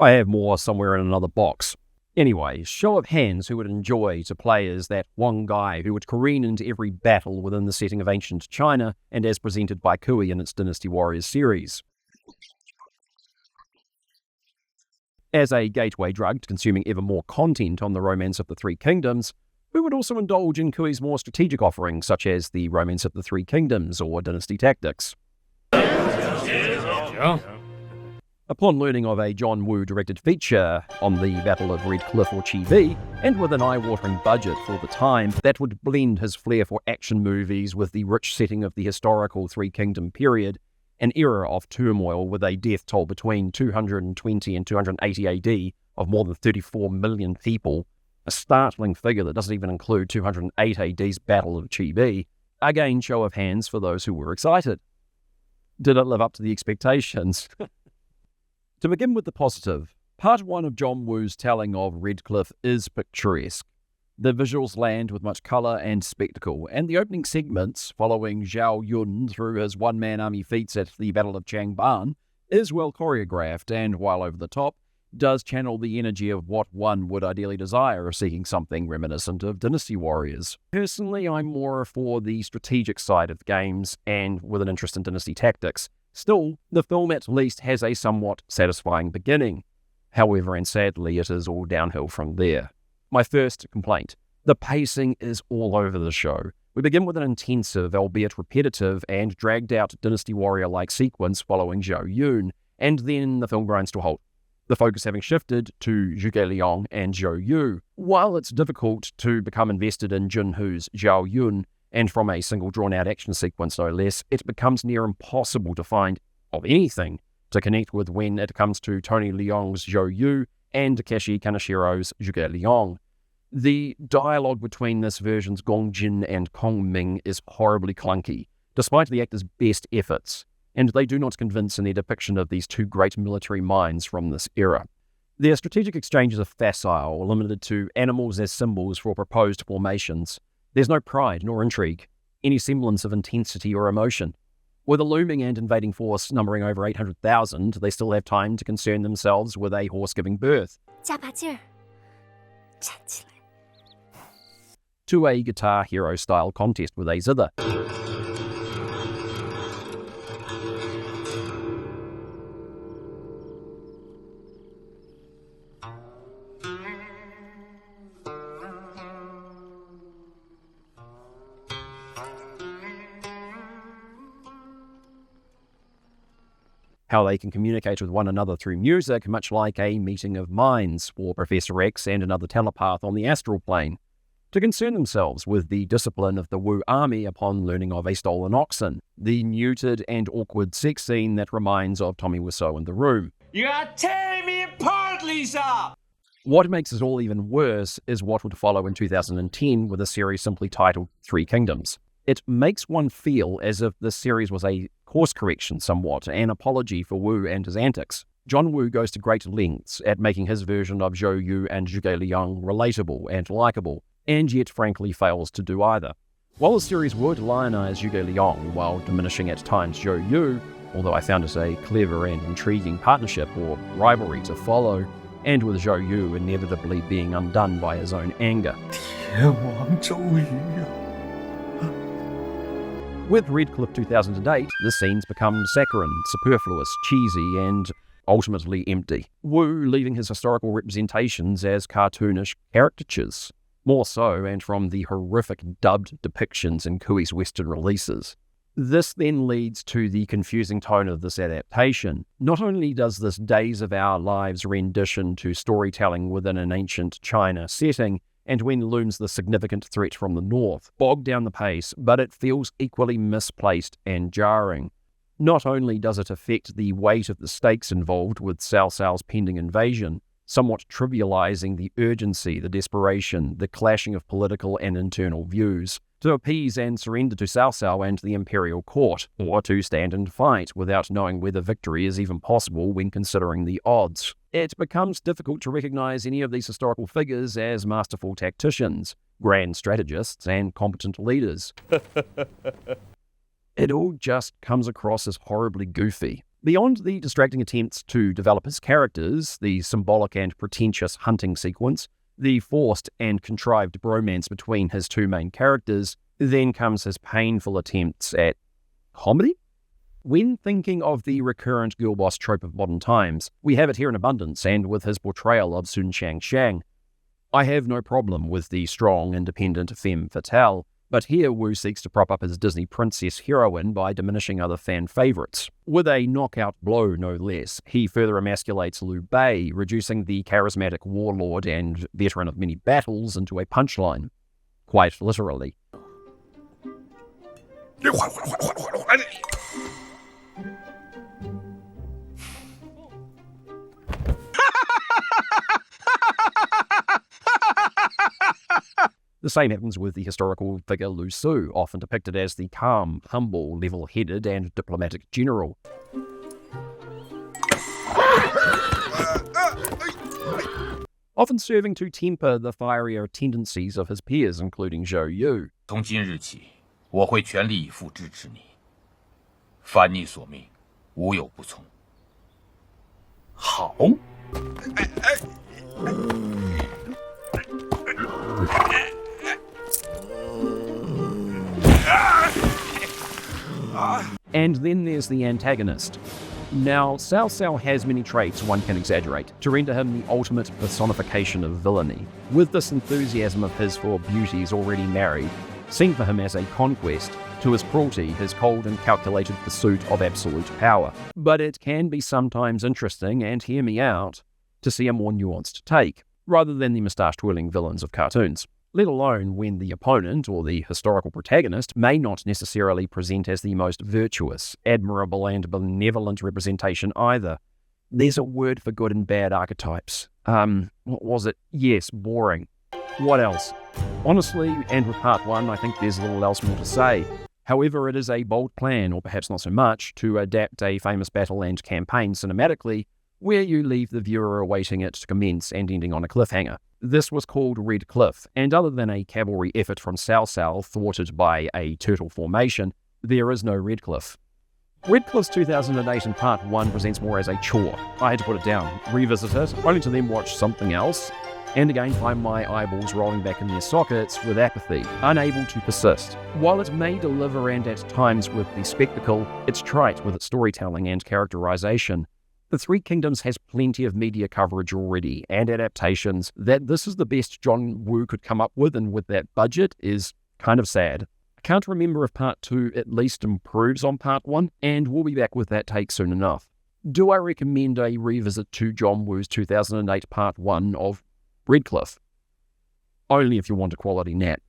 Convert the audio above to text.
I have more somewhere in another box. Anyway, show of hands who would enjoy to play as that one guy who would careen into every battle within the setting of ancient China and as presented by Kui in its Dynasty Warriors series. As a gateway drug to consuming ever more content on the Romance of the Three Kingdoms, we would also indulge in Kui's more strategic offerings such as the Romance of the Three Kingdoms or Dynasty Tactics. Upon learning of a John Woo directed feature on the Battle of Red Cliff or Chi-Vi, and with an eye-watering budget for the time that would blend his flair for action movies with the rich setting of the historical Three Kingdom period, an era of turmoil with a death toll between 220 and 280 AD of more than 34 million people, a startling figure that doesn't even include 208 AD's Battle of Chi-Vi, again show of hands for those who were excited. Did it live up to the expectations? To begin with the positive, part 1 of John Woo's telling of Red Cliff is picturesque. The visuals land with much colour and spectacle, and the opening segments, following Zhao Yun through his one-man army feats at the Battle of Changban, is well choreographed and, while over the top, does channel the energy of what one would ideally desire, seeking something reminiscent of Dynasty Warriors. Personally, I'm more for the strategic side of the games, and with an interest in Dynasty Tactics. Still, the film at least has a somewhat satisfying beginning. However, and sadly, it is all downhill from there. My first complaint: the pacing is all over the show. We begin with an intensive, albeit repetitive, and dragged-out Dynasty Warrior-like sequence following Zhao Yun, and then the film grinds to a halt, the focus having shifted to Zhuge Liang and Zhou Yu. While it's difficult to become invested in Junhu's Zhao Yun, and from a single drawn-out action sequence no less, it becomes near impossible to find, of anything, to connect with when it comes to Tony Leung's Zhou Yu and Takeshi Kanashiro's Zhuge Liang. The dialogue between this version's Gong Jin and Kong Ming is horribly clunky, despite the actors' best efforts, and they do not convince in their depiction of these two great military minds from this era. Their strategic exchanges are facile, limited to animals as symbols for proposed formations. There's no pride nor intrigue, any semblance of intensity or emotion. With a looming and invading force numbering over 800,000, they still have time to concern themselves with a horse giving birth to a Guitar Hero style contest with a zither. How they can communicate with one another through music, much like a meeting of minds for Professor X and another telepath on the astral plane. To concern themselves with the discipline of the Wu army upon learning of a stolen oxen. The muted and awkward sex scene that reminds of Tommy Wiseau in The Room. You are tearing me apart, Lisa! What makes it all even worse is what would follow in 2010 with a series simply titled Three Kingdoms. It makes one feel as if this series was a course correction somewhat, an apology for Wu and his antics. John Woo goes to great lengths at making his version of Zhou Yu and Zhuge Liang relatable and likeable, and yet frankly fails to do either. While the series would lionize Zhuge Liang while diminishing at times Zhou Yu, although I found it a clever and intriguing partnership or rivalry to follow, and with Zhou Yu inevitably being undone by his own anger. With Red Cliff 2008, the scenes become saccharine, superfluous, cheesy, and ultimately empty. Wu leaving his historical representations as cartoonish caricatures, more so, and from the horrific dubbed depictions in Kui's Western releases. This then leads to the confusing tone of this adaptation. Not only does this Days of Our Lives rendition to storytelling within an ancient China setting, and when looms the significant threat from the north, bog down the pace, but it feels equally misplaced and jarring. Not only does it affect the weight of the stakes involved with Cao Cao's pending invasion, somewhat trivializing the urgency, the desperation, the clashing of political and internal views, to appease and surrender to Cao Cao and the imperial court, or to stand and fight without knowing whether victory is even possible when considering the odds. It becomes difficult to recognize any of these historical figures as masterful tacticians, grand strategists, and competent leaders. It all just comes across as horribly goofy. Beyond the distracting attempts to develop his characters, the symbolic and pretentious hunting sequence, the forced and contrived bromance between his two main characters, then comes his painful attempts at comedy? When thinking of the recurrent girl boss trope of modern times, we have it here in abundance, and with his portrayal of Sun Shang. I have no problem with the strong, independent femme fatale, but here Wu seeks to prop up his Disney princess heroine by diminishing other fan favourites. With a knockout blow, no less, he further emasculates Liu Bei, reducing the charismatic warlord and veteran of many battles into a punchline. Quite literally. The same happens with the historical figure Lu Su, often depicted as the calm, humble, level-headed, and diplomatic general. Often serving to temper the fierier tendencies of his peers, including Zhou Yu. 从今日起，我会全力以赴支持你。凡你所命，无有不从。好。And then there's the antagonist. Now, Cao Cao has many traits one can exaggerate to render him the ultimate personification of villainy. With this enthusiasm of his for beauties already married, seen for him as a conquest, to his cruelty, his cold and calculated pursuit of absolute power. But it can be sometimes interesting, and hear me out, to see a more nuanced take, rather than the moustache-twirling villains of cartoons. Let alone when the opponent, or the historical protagonist, may not necessarily present as the most virtuous, admirable, and benevolent representation either. There's a word for good and bad archetypes. What was it? Yes, boring. What else? Honestly, and with part 1, I think there's little else more to say. However, it is a bold plan, or perhaps not so much, to adapt a famous battle and campaign cinematically, where you leave the viewer awaiting it to commence and ending on a cliffhanger. This was called Red Cliff, and other than a cavalry effort from Cao Cao thwarted by a turtle formation, there is no Red Cliff. Red Cliff's 2008 in Part 1 presents more as a chore. I had to put it down, revisit it, only to then watch something else, and again find my eyeballs rolling back in their sockets with apathy, unable to persist. While it may deliver and at times with the spectacle, it's trite with its storytelling and characterization. The Three Kingdoms has plenty of media coverage already, and adaptations. That this is the best John Woo could come up with, and with that budget, is kind of sad. I can't remember if Part 2 at least improves on Part 1, and we'll be back with that take soon enough. Do I recommend a revisit to John Woo's 2008 Part 1 of Red Cliff? Only if you want a quality nap.